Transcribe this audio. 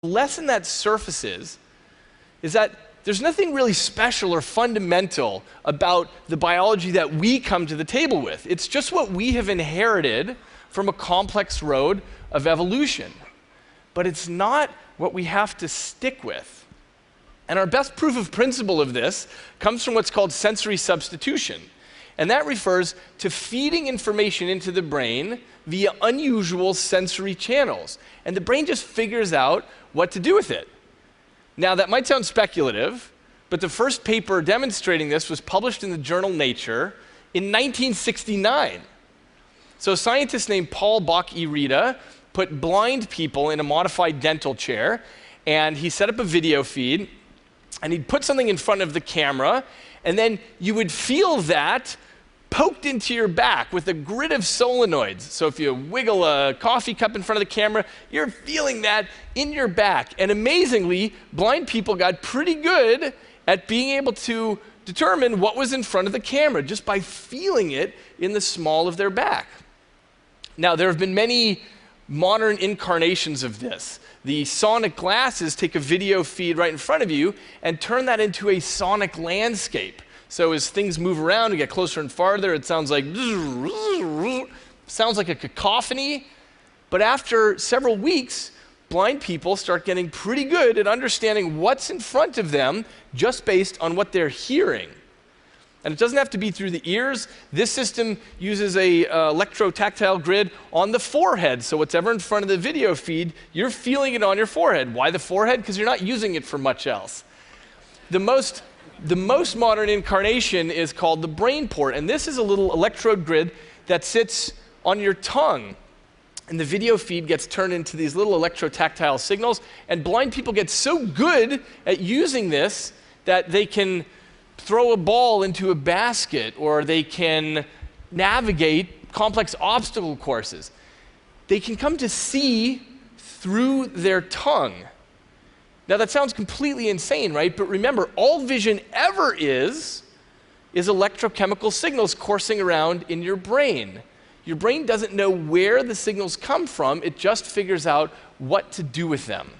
lesson that surfaces is that there's nothing really special or fundamental about the biology that we come to the table with. It's just what we have inherited from a complex road of evolution. But it's not what we have to stick with. And our best proof of principle of this comes from what's called sensory substitution. And that refers to feeding information into the brain via unusual sensory channels. And the brain just figures out what to do with it. Now, that might sound speculative, but the first paper demonstrating this was published in the journal Nature in 1969. So a scientist named Paul Bach-y-Rita put blind people in a modified dental chair, and he set up a video feed, and he'd put something in front of the camera, and then you would feel that poked into your back with a grid of solenoids. So if you wiggle a coffee cup in front of the camera, you're feeling that in your back. And amazingly, blind people got pretty good at being able to determine what was in front of the camera just by feeling it in the small of their back. Now, there have been many modern incarnations of this. The sonic glasses take a video feed right in front of you and turn that into a sonic landscape. So as things move around and get closer and farther, it sounds like a cacophony. But after several weeks, blind people start getting pretty good at understanding what's in front of them just based on what they're hearing. And it doesn't have to be through the ears. This system uses a electrotactile grid on the forehead. So whatever in front of the video feed, you're feeling it on your forehead. Why the forehead? Because you're not using it for much else. The most modern incarnation is called the BrainPort, and this is a little electrode grid that sits on your tongue. And the video feed gets turned into these little electrotactile signals, and blind people get so good at using this that they can throw a ball into a basket, or they can navigate complex obstacle courses. They can come to see through their tongue. Now that sounds completely insane, right? But remember, all vision ever is electrochemical signals coursing around in your brain. Your brain doesn't know where the signals come from, it just figures out what to do with them.